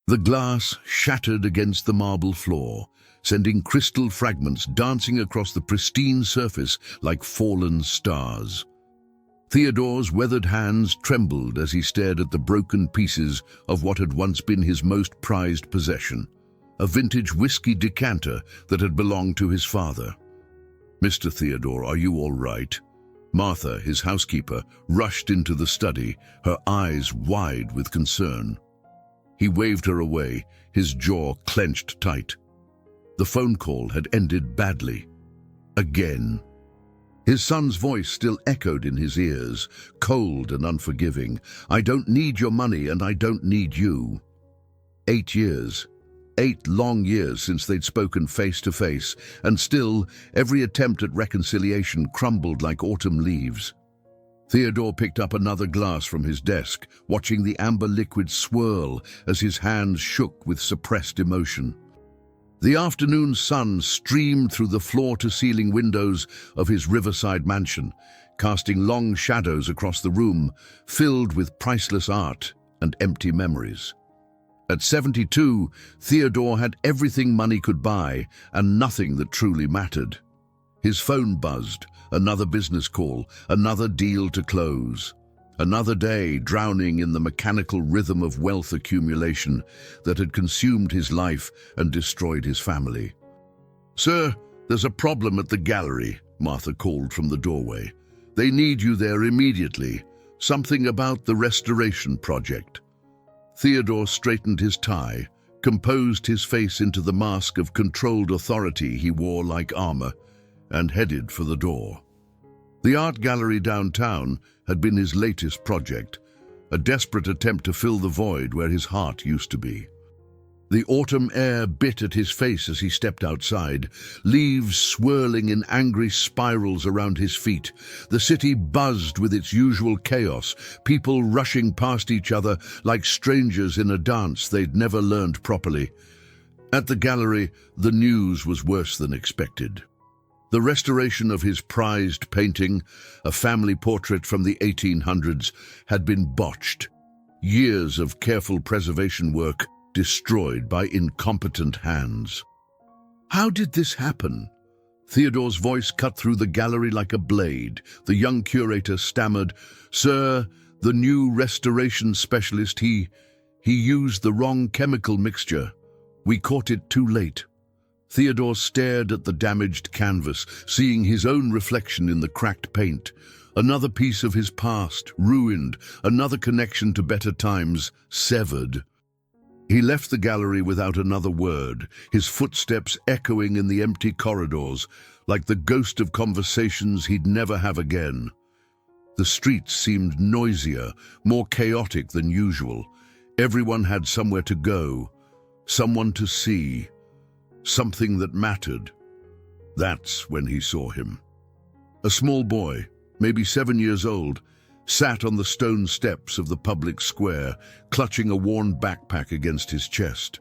The glass shattered against the marble floor, sending crystal fragments dancing across the pristine surface like fallen stars. Theodore's weathered hands trembled as he stared at the broken pieces of what had once been his most prized possession, a vintage whiskey decanter that had belonged to his father. "Mr. Theodore, are you all right?" Martha, his housekeeper, rushed into the study, her eyes wide with concern. He waved her away, his jaw clenched tight. The phone call had ended badly. Again. His son's voice still echoed in his ears, cold and unforgiving. "I don't need your money and I don't need you." 8 years. 8 long years since they'd spoken face to face, and still every attempt at reconciliation crumbled like autumn leaves. Theodore picked up another glass from his desk, watching the amber liquid swirl as his hands shook with suppressed emotion. The afternoon sun streamed through the floor-to-ceiling windows of his riverside mansion, casting long shadows across the room, filled with priceless art and empty memories. At 72, Theodore had everything money could buy and nothing that truly mattered. His phone buzzed, another business call, another deal to close. Another day drowning in the mechanical rhythm of wealth accumulation that had consumed his life and destroyed his family. "Sir, there's a problem at the gallery," Martha called from the doorway. "They need you there immediately. Something about the restoration project." Theodore straightened his tie, composed his face into the mask of controlled authority he wore like armor, and headed for the door. The art gallery downtown had been his latest project, a desperate attempt to fill the void where his heart used to be. The autumn air bit at his face as he stepped outside, leaves swirling in angry spirals around his feet. The city buzzed with its usual chaos, people rushing past each other like strangers in a dance they'd never learned properly. At the gallery, the news was worse than expected. The restoration of his prized painting, a family portrait from the 1800s, had been botched. Years of careful preservation work destroyed by incompetent hands. How did this happen? Theodore's voice cut through the gallery like a blade. The young curator stammered, "Sir, the new restoration specialist, he used the wrong chemical mixture. We caught it too late." Theodore stared at the damaged canvas, seeing his own reflection in the cracked paint. Another piece of his past, ruined, another connection to better times, severed. He left the gallery without another word, his footsteps echoing in the empty corridors, like the ghost of conversations he'd never have again. The streets seemed noisier, more chaotic than usual. Everyone had somewhere to go, someone to see. Something that mattered. That's when he saw him. A small boy, maybe 7 years old, sat on the stone steps of the public square, clutching a worn backpack against his chest.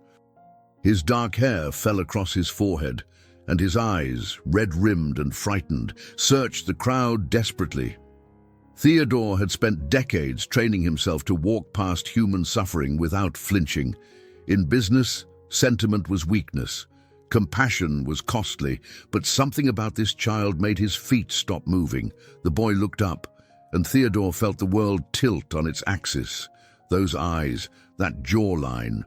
His dark hair fell across his forehead, and his eyes, red-rimmed and frightened, searched the crowd desperately. Theodore had spent decades training himself to walk past human suffering without flinching. In business, sentiment was weakness. Compassion was costly, but something about this child made his feet stop moving. The boy looked up, and Theodore felt the world tilt on its axis. Those eyes, that jawline.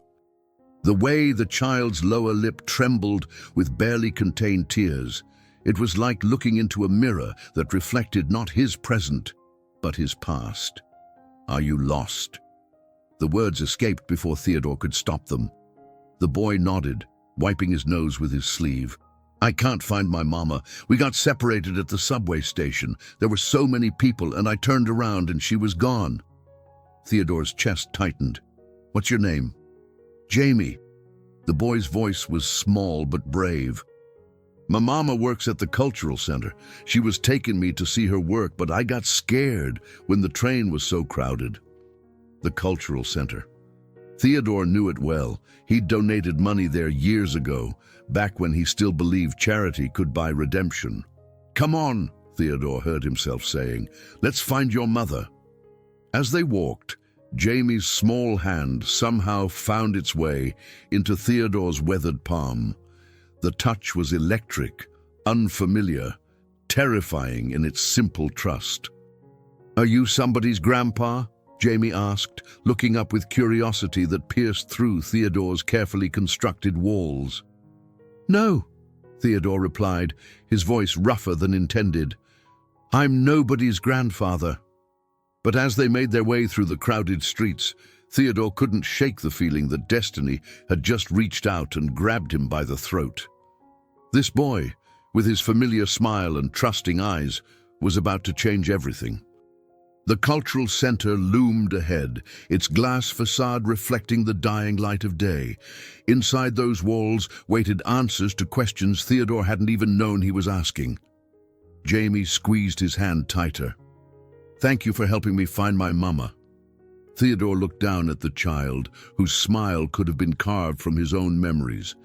The way the child's lower lip trembled with barely contained tears. It was like looking into a mirror that reflected not his present, but his past. "Are you lost?" The words escaped before Theodore could stop them. The boy nodded, wiping his nose with his sleeve. "I can't find my mama. We got separated at the subway station. There were so many people, and I turned around and she was gone." Theodore's chest tightened. "What's your name?" "Jamie." The boy's voice was small but brave. "My mama works at the cultural center. She was taking me to see her work, but I got scared when the train was so crowded." The cultural center. Theodore knew it well. He'd donated money there years ago, back when he still believed charity could buy redemption. "Come on," Theodore heard himself saying. "Let's find your mother." As they walked, Jamie's small hand somehow found its way into Theodore's weathered palm. The touch was electric, unfamiliar, terrifying in its simple trust. "Are you somebody's grandpa?" Jamie asked, looking up with curiosity that pierced through Theodore's carefully constructed walls. "No," Theodore replied, his voice rougher than intended. "I'm nobody's grandfather." But as they made their way through the crowded streets, Theodore couldn't shake the feeling that destiny had just reached out and grabbed him by the throat. This boy, with his familiar smile and trusting eyes, was about to change everything. The cultural center loomed ahead, its glass facade reflecting the dying light of day. Inside those walls waited answers to questions Theodore hadn't even known he was asking. Jamie squeezed his hand tighter. "Thank you for helping me find my mama." Theodore looked down at the child, whose smile could have been carved from his own memories,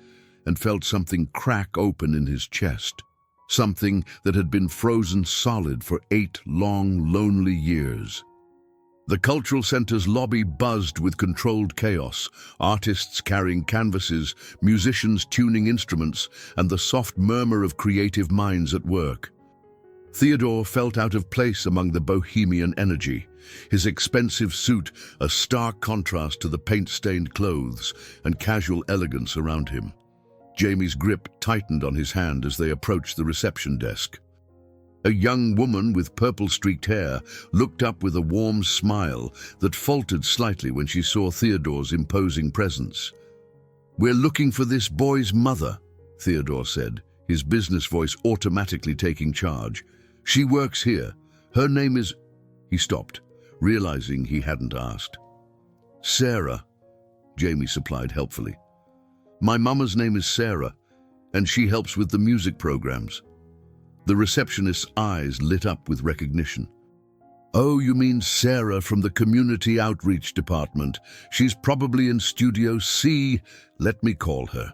and felt something crack open in his chest. Something that had been frozen solid for 8 long, lonely years. The cultural center's lobby buzzed with controlled chaos, artists carrying canvases, musicians tuning instruments, and the soft murmur of creative minds at work. Theodore felt out of place among the bohemian energy, his expensive suit a stark contrast to the paint-stained clothes and casual elegance around him. Jamie's grip tightened on his hand as they approached the reception desk. A young woman with purple-streaked hair looked up with a warm smile that faltered slightly when she saw Theodore's imposing presence. "We're looking for this boy's mother," Theodore said, his business voice automatically taking charge. "She works here. Her name is—" He stopped, realizing he hadn't asked. "Sarah," Jamie supplied helpfully. "My mama's name is Sarah, and she helps with the music programs." The receptionist's eyes lit up with recognition. "Oh, you mean Sarah from the Community Outreach Department. She's probably in Studio C. Let me call her."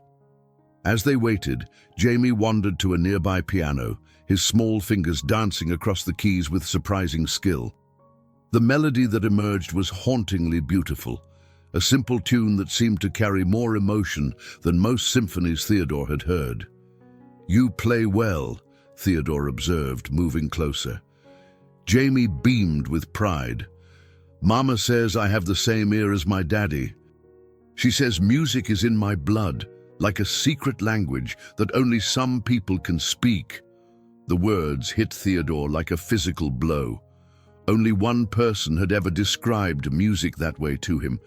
As they waited, Jamie wandered to a nearby piano, his small fingers dancing across the keys with surprising skill. The melody that emerged was hauntingly beautiful, a simple tune that seemed to carry more emotion than most symphonies Theodore had heard. "You play well," Theodore observed, moving closer. Jamie beamed with pride. "Mama says I have the same ear as my daddy. She says music is in my blood, like a secret language that only some people can speak." The words hit Theodore like a physical blow. Only one person had ever described music that way to him.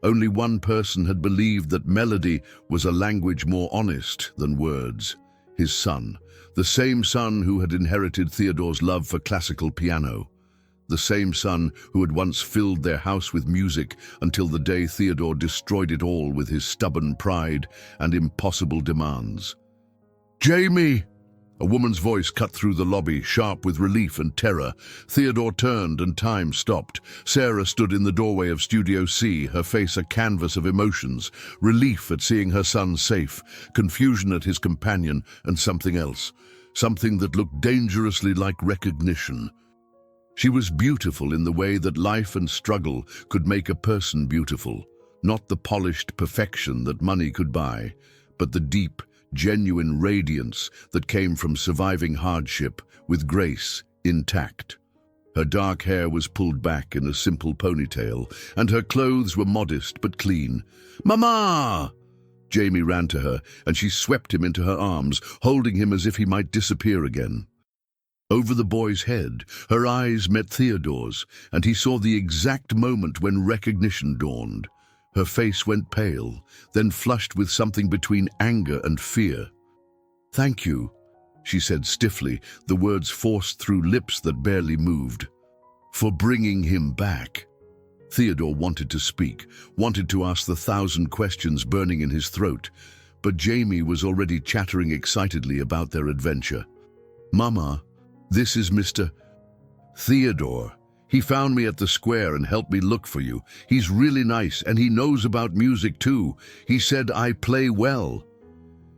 Only one person had believed that melody was a language more honest than words. His son, the same son who had inherited Theodore's love for classical piano. The same son who had once filled their house with music until the day Theodore destroyed it all with his stubborn pride and impossible demands. "Jamie!" A woman's voice cut through the lobby, sharp with relief and terror. Theodore turned and time stopped. Sarah stood in the doorway of Studio C, her face a canvas of emotions, relief at seeing her son safe, confusion at his companion, and something else, something that looked dangerously like recognition. She was beautiful in the way that life and struggle could make a person beautiful, not the polished perfection that money could buy, but the deep, genuine radiance that came from surviving hardship with grace intact. Her dark hair was pulled back in a simple ponytail, and her clothes were modest but clean. "Mama!" Jamie ran to her, and she swept him into her arms, holding him as if he might disappear again. Over the boy's head, her eyes met Theodore's, and he saw the exact moment when recognition dawned. Her face went pale, then flushed with something between anger and fear. "Thank you," she said stiffly, the words forced through lips that barely moved. "For bringing him back." Theodore wanted to speak, wanted to ask the 1,000 questions burning in his throat, but Jamie was already chattering excitedly about their adventure. "Mama, this is Mr. Theodore. He found me at the square and helped me look for you. He's really nice, and he knows about music too. He said I play well."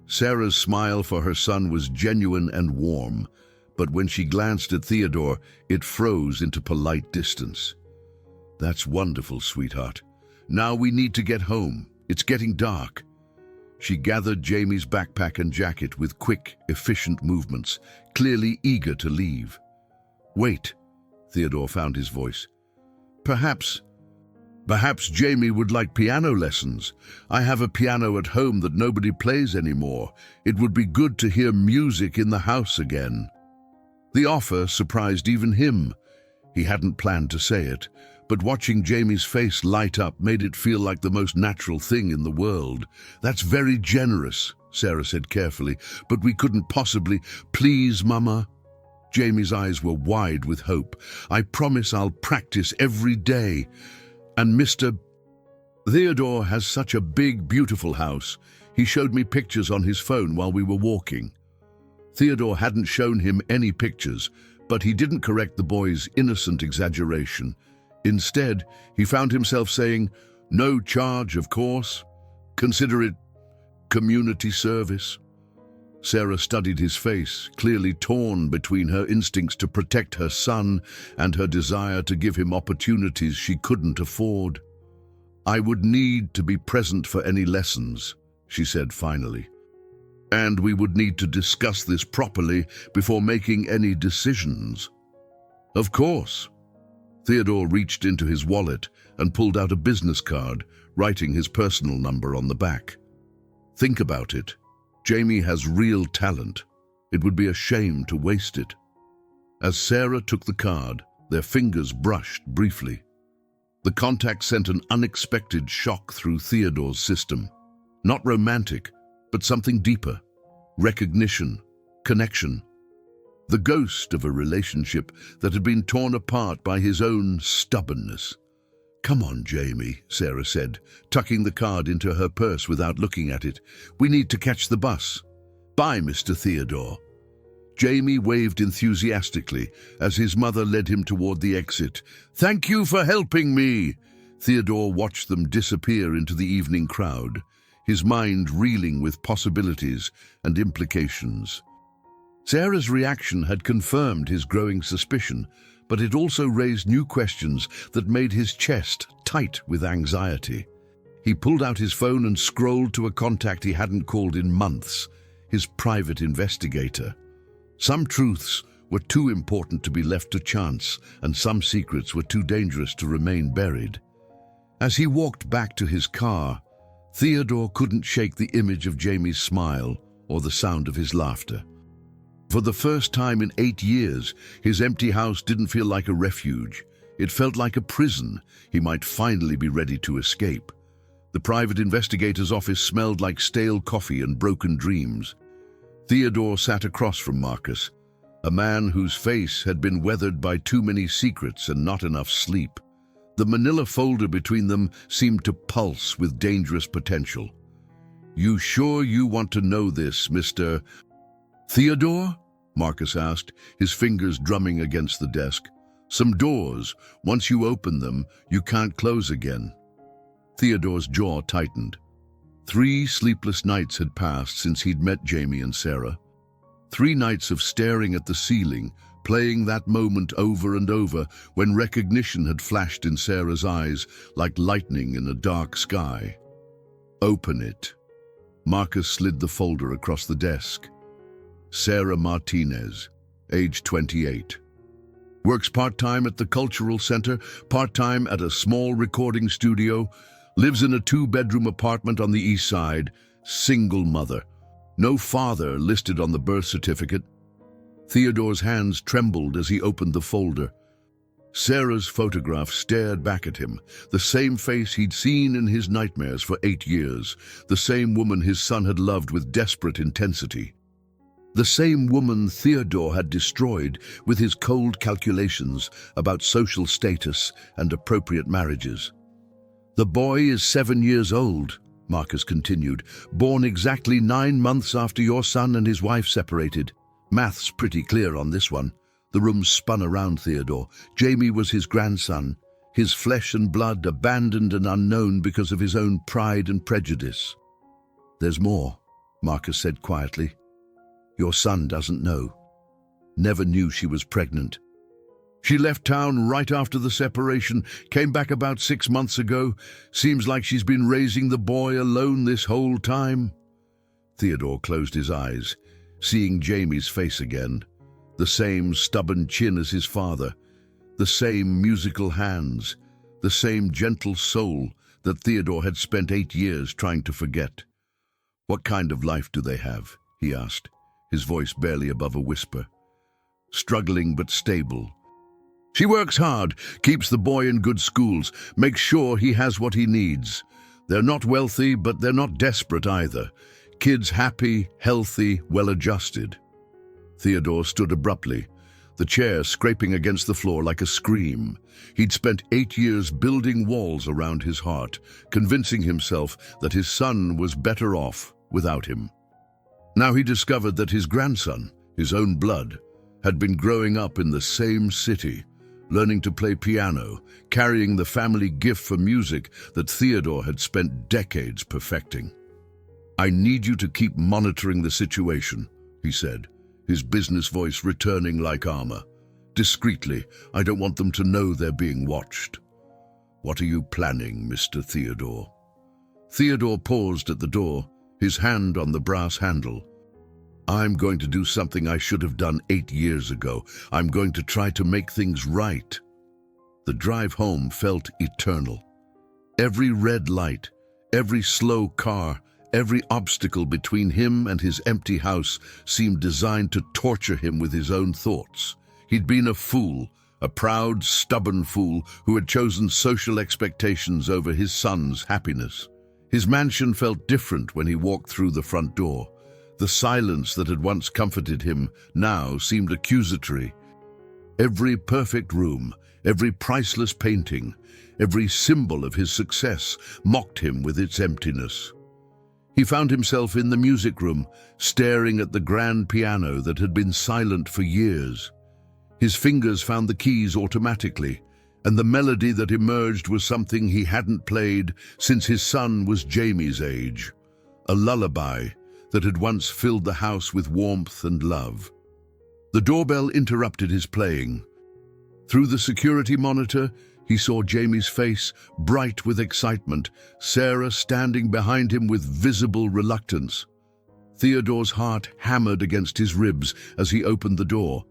Sarah's smile for her son was genuine and warm, but when she glanced at Theodore, it froze into polite distance. That's wonderful, sweetheart. Now we need to get home. It's getting dark. She gathered Jamie's backpack and jacket with quick, efficient movements, clearly eager to leave. Wait, Theodore found his voice. Perhaps Jamie would like piano lessons. I have a piano at home that nobody plays anymore. It would be good to hear music in the house again. The offer surprised even him. He hadn't planned to say it, but watching Jamie's face light up made it feel like the most natural thing in the world. That's very generous, Sarah said carefully, but we couldn't possibly. Please, Mama. Jamie's eyes were wide with hope. I promise I'll practice every day. And Mr. Theodore has such a big, beautiful house. He showed me pictures on his phone while we were walking. Theodore hadn't shown him any pictures, but he didn't correct the boy's innocent exaggeration. Instead, he found himself saying, "No charge, of course. Consider it community service." Sarah studied his face, clearly torn between her instincts to protect her son and her desire to give him opportunities she couldn't afford. "I would need to be present for any lessons," she said finally. "And we would need to discuss this properly before making any decisions." "Of course." Theodore reached into his wallet and pulled out a business card, writing his personal number on the back. "Think about it. Jamie has real talent. It would be a shame to waste it." As Sarah took the card, their fingers brushed briefly. The contact sent an unexpected shock through Theodore's system. Not romantic, but something deeper. Recognition, connection. The ghost of a relationship that had been torn apart by his own stubbornness. "Come on, Jamie," Sarah said, tucking the card into her purse without looking at it. "We need to catch the bus. Bye, Mr. Theodore." Jamie waved enthusiastically as his mother led him toward the exit. "Thank you for helping me." Theodore watched them disappear into the evening crowd, his mind reeling with possibilities and implications. Sarah's reaction had confirmed his growing suspicion, but it also raised new questions that made his chest tight with anxiety. He pulled out his phone and scrolled to a contact he hadn't called in months, his private investigator. Some truths were too important to be left to chance, and some secrets were too dangerous to remain buried. As he walked back to his car, Theodore couldn't shake the image of Jamie's smile or the sound of his laughter. For the first time in 8 years, his empty house didn't feel like a refuge. It felt like a prison. He might finally be ready to escape. The private investigator's office smelled like stale coffee and broken dreams. Theodore sat across from Marcus, a man whose face had been weathered by too many secrets and not enough sleep. The manila folder between them seemed to pulse with dangerous potential. "You sure you want to know this, Mr. Theodore?" Marcus asked, his fingers drumming against the desk. "Some doors, once you open them, you can't close again." Theodore's jaw tightened. 3 sleepless nights had passed since he'd met Jamie and Sarah. 3 nights of staring at the ceiling, playing that moment over and over when recognition had flashed in Sarah's eyes like lightning in a dark sky. "Open it." Marcus slid the folder across the desk. Sarah Martinez, age 28. Works part-time at the Cultural Center, part-time at a small recording studio, lives in a 2-bedroom apartment on the east side, single mother. No father listed on the birth certificate. Theodore's hands trembled as he opened the folder. Sarah's photograph stared back at him, the same face he'd seen in his nightmares for 8 years, the same woman his son had loved with desperate intensity. The same woman Theodore had destroyed with his cold calculations about social status and appropriate marriages. "The boy is 7 years old," Marcus continued, "born exactly 9 months after your son and his wife separated. Math's pretty clear on this one." The room spun around Theodore. Jamie was his grandson, his flesh and blood abandoned and unknown because of his own pride and prejudice. "There's more," Marcus said quietly. "Your son doesn't know. Never knew she was pregnant. She left town right after the separation, came back about 6 months ago. Seems like she's been raising the boy alone this whole time." Theodore closed his eyes, seeing Jamie's face again. The same stubborn chin as his father, the same musical hands, the same gentle soul that Theodore had spent 8 years trying to forget. "What kind of life do they have?" he asked, his voice barely above a whisper. "Struggling but stable." "She works hard, keeps the boy in good schools, makes sure he has what he needs. They're not wealthy, but they're not desperate either. Kids happy, healthy, well-adjusted." Theodore stood abruptly, the chair scraping against the floor like a scream. He'd spent 8 years building walls around his heart, convincing himself that his son was better off without him. Now he discovered that his grandson, his own blood, had been growing up in the same city, learning to play piano, carrying the family gift for music that Theodore had spent decades perfecting. "I need you to keep monitoring the situation," he said, his business voice returning like armor. "Discreetly, I don't want them to know they're being watched." "What are you planning, Mr. Theodore?" Theodore paused at the door, his hand on the brass handle. "I'm going to do something I should have done 8 years ago. I'm going to try to make things right." The drive home felt eternal. Every red light, every slow car, every obstacle between him and his empty house seemed designed to torture him with his own thoughts. He'd been a fool, a proud, stubborn fool who had chosen social expectations over his son's happiness. His mansion felt different when he walked through the front door. The silence that had once comforted him now seemed accusatory. Every perfect room, every priceless painting, every symbol of his success mocked him with its emptiness. He found himself in the music room, staring at the grand piano that had been silent for years. His fingers found the keys automatically, and the melody that emerged was something he hadn't played since his son was Jamie's age. A lullaby that had once filled the house with warmth and love. The doorbell interrupted his playing. Through the security monitor, he saw Jamie's face, bright with excitement, Sarah standing behind him with visible reluctance. Theodore's heart hammered against his ribs as he opened the door.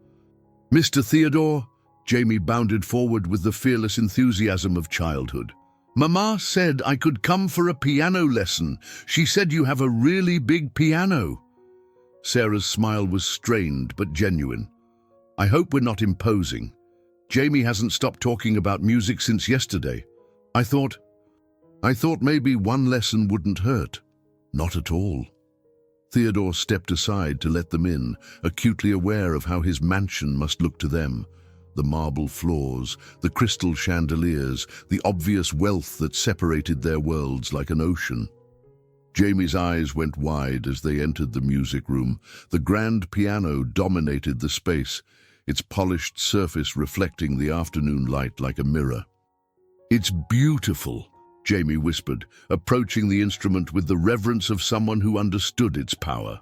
"Mr. Theodore," Jamie bounded forward with the fearless enthusiasm of childhood. "Mama said I could come for a piano lesson. She said you have a really big piano." Sarah's smile was strained but genuine. "I hope we're not imposing. Jamie hasn't stopped talking about music since yesterday. I thought maybe one lesson wouldn't hurt." "Not at all." Theodore stepped aside to let them in, acutely aware of how his mansion must look to them. The marble floors, the crystal chandeliers, the obvious wealth that separated their worlds like an ocean. Jamie's eyes went wide as they entered the music room. The grand piano dominated the space, its polished surface reflecting the afternoon light like a mirror. "It's beautiful," Jamie whispered, approaching the instrument with the reverence of someone who understood its power.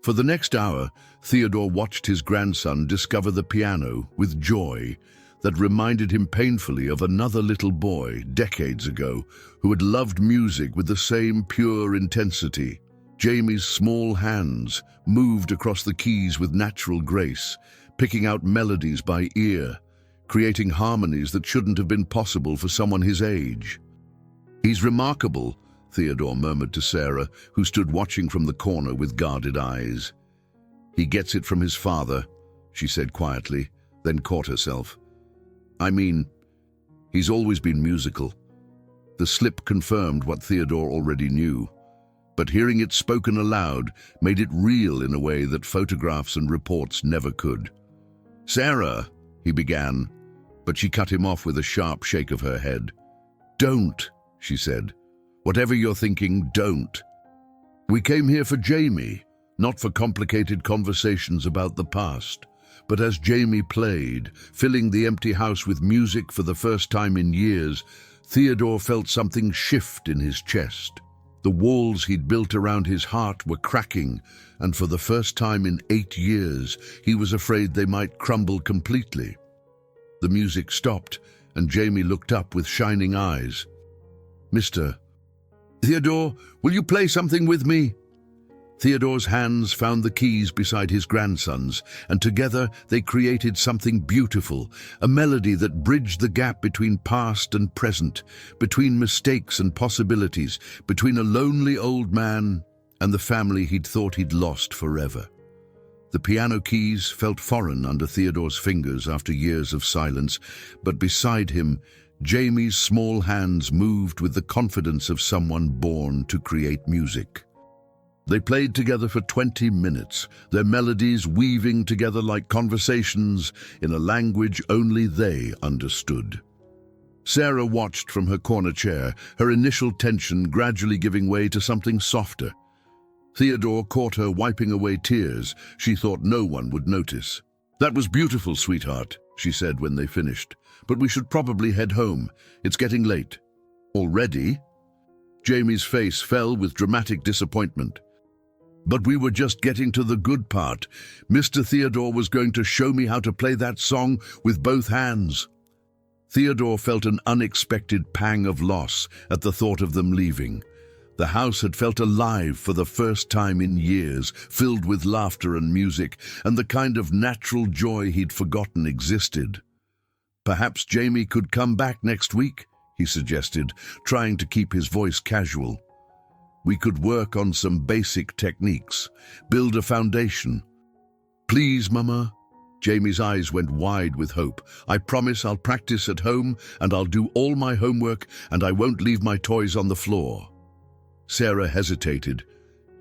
For the next hour, Theodore watched his grandson discover the piano with joy that reminded him painfully of another little boy decades ago who had loved music with the same pure intensity. Jamie's small hands moved across the keys with natural grace, picking out melodies by ear, creating harmonies that shouldn't have been possible for someone his age. "He's remarkable," Theodore murmured to Sarah, who stood watching from the corner with guarded eyes. "He gets it from his father," she said quietly, then caught herself. "I mean, he's always been musical." The slip confirmed what Theodore already knew, but hearing it spoken aloud made it real in a way that photographs and reports never could. "Sarah," he began, but she cut him off with a sharp shake of her head. "Don't," she said. "Whatever you're thinking, don't. We came here for Jamie, not for complicated conversations about the past." But as Jamie played, filling the empty house with music for the first time in years, Theodore felt something shift in his chest. The walls he'd built around his heart were cracking, and for the first time in 8 years, he was afraid they might crumble completely. The music stopped, and Jamie looked up with shining eyes. "Mr. Theodore, will you play something with me?" Theodore's hands found the keys beside his grandson's, and together they created something beautiful, a melody that bridged the gap between past and present, between mistakes and possibilities, between a lonely old man and the family he'd thought he'd lost forever. The piano keys felt foreign under Theodore's fingers after years of silence, but beside him, Jamie's small hands moved with the confidence of someone born to create music. They played together for 20 minutes, their melodies weaving together like conversations in a language only they understood. Sarah watched from her corner chair, her initial tension gradually giving way to something softer. Theodore caught her wiping away tears she thought no one would notice. "That was beautiful, sweetheart," she said when they finished, "but we should probably head home. It's getting late." "Already?" Jamie's face fell with dramatic disappointment. "But we were just getting to the good part. Mr. Theodore was going to show me how to play that song with both hands." Theodore felt an unexpected pang of loss at the thought of them leaving. The house had felt alive for the first time in years, filled with laughter and music, and the kind of natural joy he'd forgotten existed. "Perhaps Jamie could come back next week," he suggested, trying to keep his voice casual. "We could work on some basic techniques, build a foundation." "Please, Mama." Jamie's eyes went wide with hope. "I promise I'll practice at home, and I'll do all my homework, and I won't leave my toys on the floor." Sarah hesitated,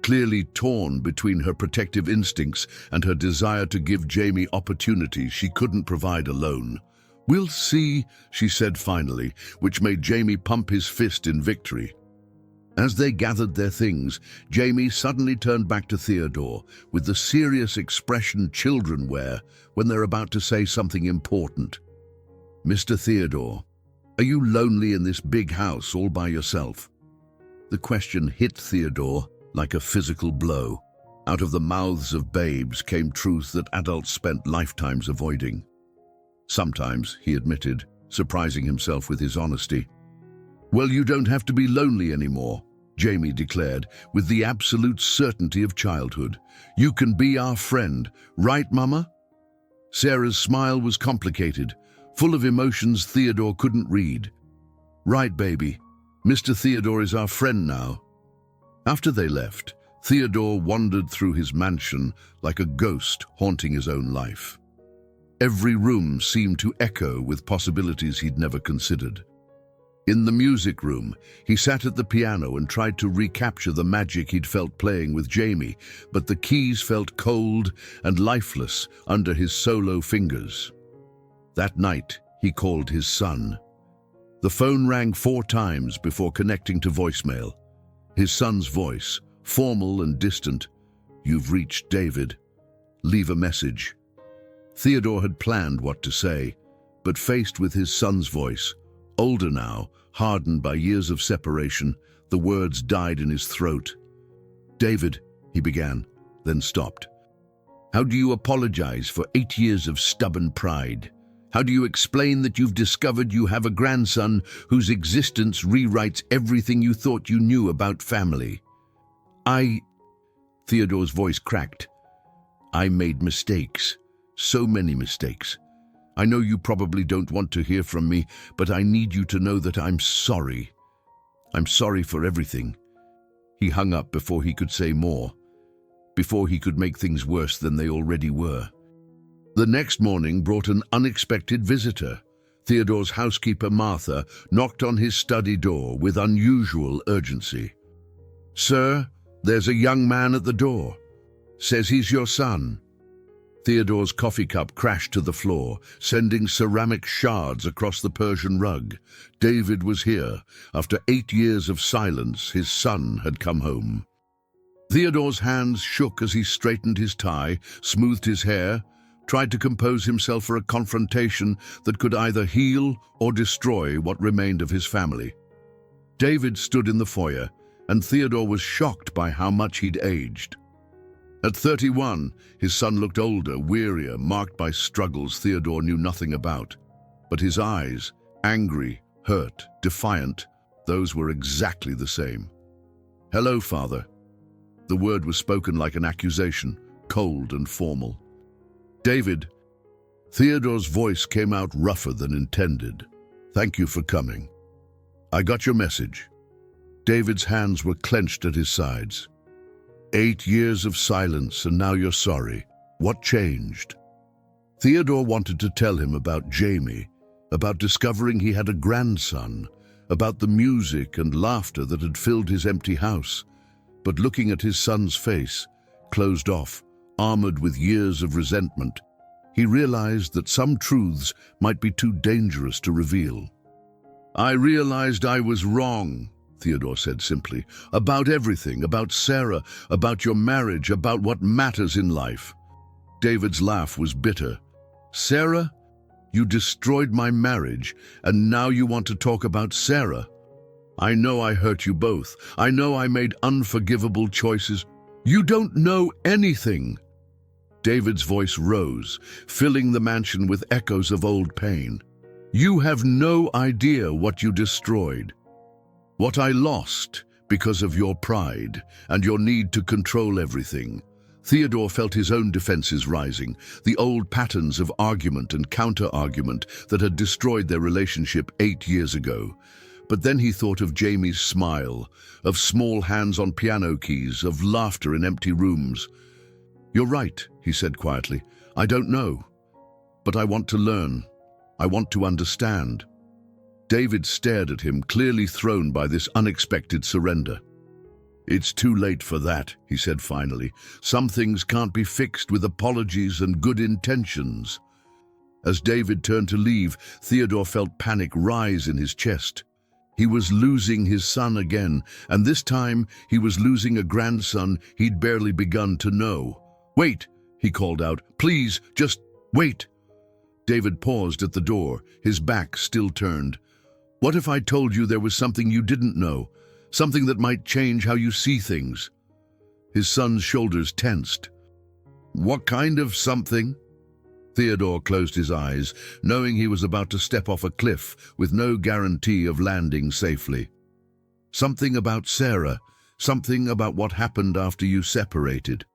clearly torn between her protective instincts and her desire to give Jamie opportunities she couldn't provide alone. "We'll see," she said finally, which made Jamie pump his fist in victory. As they gathered their things, Jamie suddenly turned back to Theodore with the serious expression children wear when they're about to say something important. "Mr. Theodore, are you lonely in this big house all by yourself?" The question hit Theodore like a physical blow. Out of the mouths of babes came truth that adults spent lifetimes avoiding. "Sometimes," he admitted, surprising himself with his honesty. "Well, you don't have to be lonely anymore," Jamie declared, with the absolute certainty of childhood. "You can be our friend, right, Mama?" Sarah's smile was complicated, full of emotions Theodore couldn't read. "Right, baby. Mr. Theodore is our friend now." After they left, Theodore wandered through his mansion like a ghost haunting his own life. Every room seemed to echo with possibilities he'd never considered. In the music room, he sat at the piano and tried to recapture the magic he'd felt playing with Jamie, but the keys felt cold and lifeless under his solo fingers. That night, he called his son. The phone rang 4 times before connecting to voicemail. His son's voice, formal and distant. "You've reached David. Leave a message." Theodore had planned what to say, but faced with his son's voice, older now, hardened by years of separation, the words died in his throat. "David," he began, then stopped. "How do you apologize for 8 years of stubborn pride? How do you explain that you've discovered you have a grandson whose existence rewrites everything you thought you knew about family?" Theodore's voice cracked. "I made mistakes, so many mistakes. I know you probably don't want to hear from me, but I need you to know that I'm sorry. I'm sorry for everything." He hung up before he could say more, before he could make things worse than they already were. The next morning brought an unexpected visitor. Theodore's housekeeper, Martha, knocked on his study door with unusual urgency. "Sir, there's a young man at the door. Says he's your son." Theodore's coffee cup crashed to the floor, sending ceramic shards across the Persian rug. David was here. After 8 years of silence, his son had come home. Theodore's hands shook as he straightened his tie, smoothed his hair, tried to compose himself for a confrontation that could either heal or destroy what remained of his family. David stood in the foyer, and Theodore was shocked by how much he'd aged. At 31, his son looked older, wearier, marked by struggles Theodore knew nothing about. But his eyes, angry, hurt, defiant, those were exactly the same. "Hello, Father." The word was spoken like an accusation, cold and formal. "David." Theodore's voice came out rougher than intended. "Thank you for coming. I got your message." David's hands were clenched at his sides. 8 years of silence, and now you're sorry. What changed? Theodore wanted to tell him about Jamie, about discovering he had a grandson, about the music and laughter that had filled his empty house. But looking at his son's face, closed off, armored with years of resentment, he realized that some truths might be too dangerous to reveal. "I realized I was wrong," Theodore said simply, "about everything, about Sarah, about your marriage, about what matters in life." David's laugh was bitter. "Sarah? You destroyed my marriage, and now you want to talk about Sarah? I know I hurt you both. I know I made unforgivable choices. You don't know anything." David's voice rose, filling the mansion with echoes of old pain. "You have no idea what you destroyed. What I lost because of your pride and your need to control everything." Theodore felt his own defenses rising, the old patterns of argument and counter-argument that had destroyed their relationship 8 years ago. But then he thought of Jamie's smile, of small hands on piano keys, of laughter in empty rooms. "You're right," he said quietly. "I don't know. But I want to learn. I want to understand." David stared at him, clearly thrown by this unexpected surrender. "It's too late for that," he said finally. "Some things can't be fixed with apologies and good intentions." As David turned to leave, Theodore felt panic rise in his chest. He was losing his son again, and this time he was losing a grandson he'd barely begun to know. "Wait," he called out. "Please, just wait." David paused at the door, his back still turned. "What if I told you there was something you didn't know? Something that might change how you see things?" His son's shoulders tensed. "What kind of something?" Theodore closed his eyes, knowing he was about to step off a cliff with no guarantee of landing safely. "Something about Sarah, something about what happened after you separated."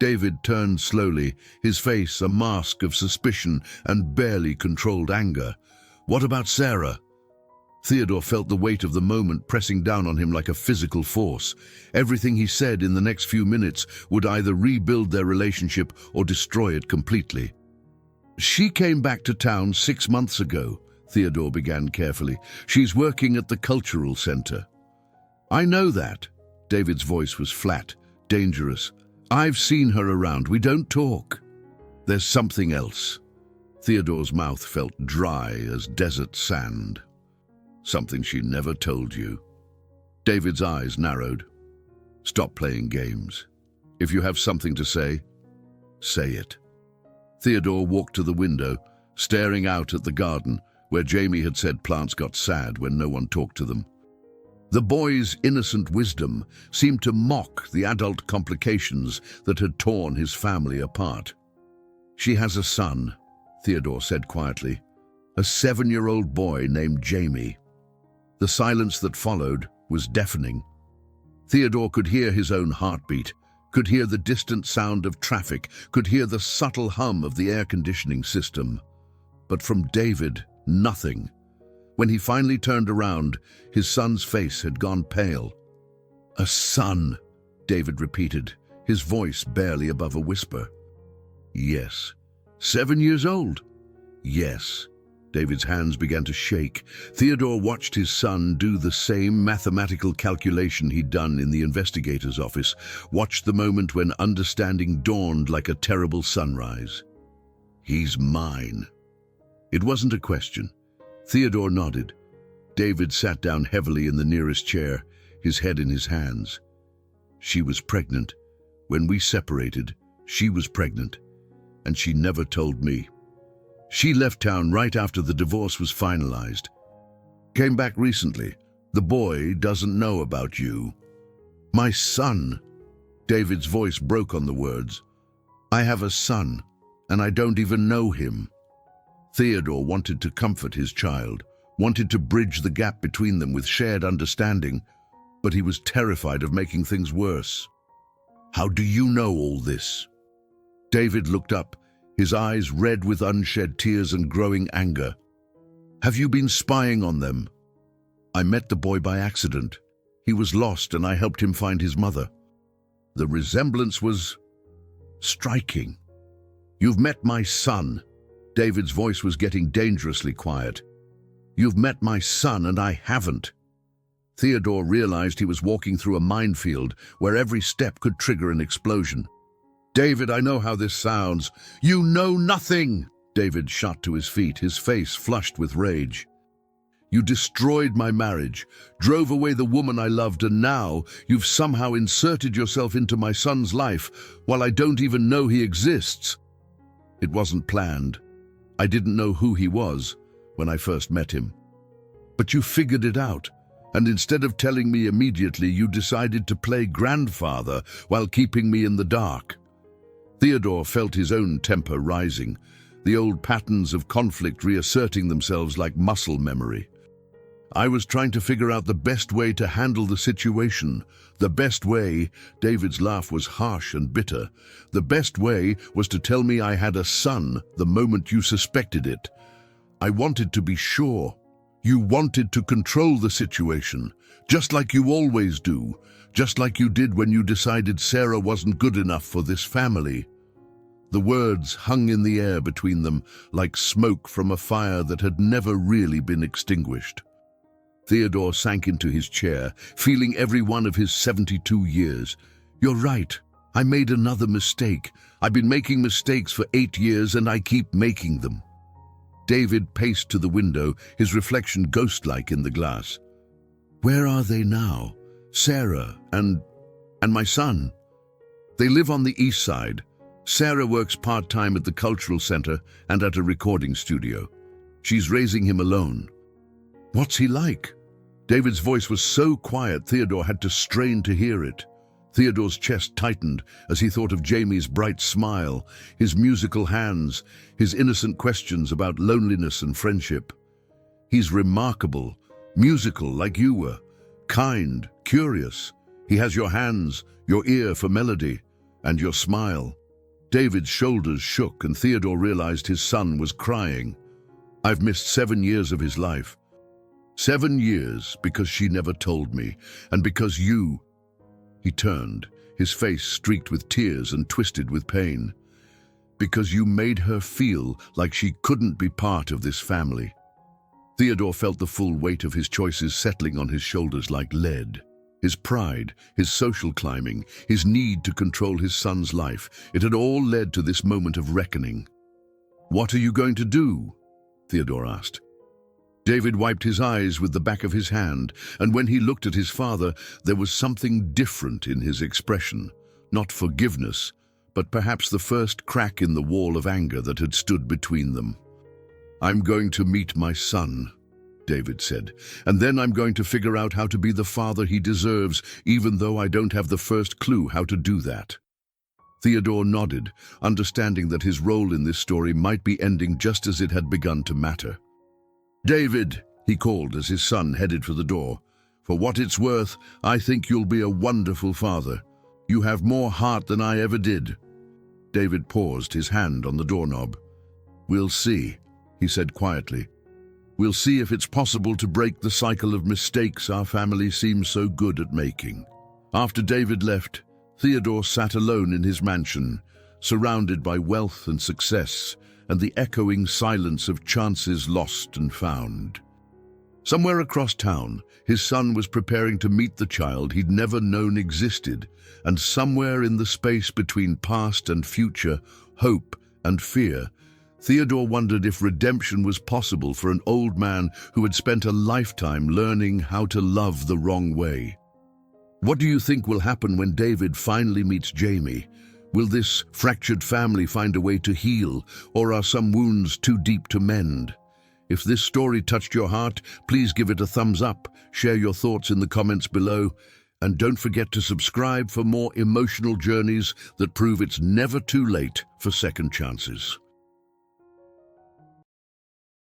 David turned slowly, his face a mask of suspicion and barely controlled anger. "What about Sarah?" Theodore felt the weight of the moment pressing down on him like a physical force. Everything he said in the next few minutes would either rebuild their relationship or destroy it completely. "She came back to town 6 months ago," Theodore began carefully. "She's working at the cultural center." "I know that." David's voice was flat, dangerous. "I've seen her around. We don't talk." "There's something else." Theodore's mouth felt dry as desert sand. "Something she never told you." David's eyes narrowed. "Stop playing games. If you have something to say, say it." Theodore walked to the window, staring out at the garden, where Jamie had said plants got sad when no one talked to them. The boy's innocent wisdom seemed to mock the adult complications that had torn his family apart. "She has a son," Theodore said quietly. "A 7-year-old boy named Jamie." The silence that followed was deafening. Theodore could hear his own heartbeat, could hear the distant sound of traffic, could hear the subtle hum of the air conditioning system. But from David, nothing. When he finally turned around, his son's face had gone pale. "A son," David repeated, his voice barely above a whisper. "Yes." 7 years old? "Yes." David's hands began to shake. Theodore watched his son do the same mathematical calculation he'd done in the investigator's office, watched the moment when understanding dawned like a terrible sunrise. "He's mine." It wasn't a question. Theodore nodded. David sat down heavily in the nearest chair, his head in his hands. "She was pregnant. When we separated, she was pregnant, and she never told me. She left town right after the divorce was finalized. Came back recently. The boy doesn't know about you." "My son." David's voice broke on the words. "I have a son, and I don't even know him." Theodore wanted to comfort his child, wanted to bridge the gap between them with shared understanding, but he was terrified of making things worse. "How do you know all this?" David looked up, his eyes red with unshed tears and growing anger. "Have you been spying on them?" "I met the boy by accident. He was lost and I helped him find his mother." The resemblance was striking. "You've met my son." David's voice was getting dangerously quiet. "You've met my son and I haven't." Theodore realized he was walking through a minefield where every step could trigger an explosion. "David, I know how this sounds. You know nothing!" David shot to his feet, his face flushed with rage. "You destroyed my marriage, drove away the woman I loved, and now you've somehow inserted yourself into my son's life while I don't even know he exists." "It wasn't planned. I didn't know who he was when I first met him. But you figured it out, and instead of telling me immediately, you decided to play grandfather while keeping me in the dark." Theodore felt his own temper rising, the old patterns of conflict reasserting themselves like muscle memory. "I was trying to figure out the best way to handle the situation. The best way," David's laugh was harsh and bitter, "the best way was to tell me I had a son the moment you suspected it. I wanted to be sure. You wanted to control the situation, just like you always do, just like you did when you decided Sarah wasn't good enough for this family." The words hung in the air between them like smoke from a fire that had never really been extinguished. Theodore sank into his chair, feeling every one of his 72 years. "You're right. I made another mistake. I've been making mistakes for 8 years and I keep making them." David paced to the window, his reflection ghost-like in the glass. "Where are they now? Sarah and my son?" "They live on the east side. Sarah works part-time at the cultural center and at a recording studio. She's raising him alone." "What's he like?" David's voice was so quiet Theodore had to strain to hear it. Theodore's chest tightened as he thought of Jamie's bright smile, his musical hands, his innocent questions about loneliness and friendship. "He's remarkable, musical like you were, kind, curious. He has your hands, your ear for melody, and your smile." David's shoulders shook and Theodore realized his son was crying. "I've missed 7 years of his life. 7 years because she never told me, and because you—" He turned, his face streaked with tears and twisted with pain. "Because you made her feel like she couldn't be part of this family." Theodore felt the full weight of his choices settling on his shoulders like lead. His pride, his social climbing, his need to control his son's life, it had all led to this moment of reckoning. "What are you going to do?" Theodore asked. David wiped his eyes with the back of his hand, and when he looked at his father, there was something different in his expression. Not forgiveness, but perhaps the first crack in the wall of anger that had stood between them. "I'm going to meet my son," David said, "and then I'm going to figure out how to be the father he deserves, even though I don't have the first clue how to do that." Theodore nodded, understanding that his role in this story might be ending just as it had begun to matter. "David," he called as his son headed for the door, "for what it's worth, I think you'll be a wonderful father. You have more heart than I ever did." David paused, his hand on the doorknob. "We'll see," he said quietly. "We'll see if it's possible to break the cycle of mistakes our family seems so good at making." After David left, Theodore sat alone in his mansion, surrounded by wealth and success, and the echoing silence of chances lost and found. Somewhere across town, his son was preparing to meet the child he'd never known existed, and somewhere in the space between past and future, hope and fear, Theodore wondered if redemption was possible for an old man who had spent a lifetime learning how to love the wrong way. What do you think will happen when David finally meets Jamie? Will this fractured family find a way to heal, or are some wounds too deep to mend? If this story touched your heart, please give it a thumbs up, share your thoughts in the comments below, and don't forget to subscribe for more emotional journeys that prove it's never too late for second chances.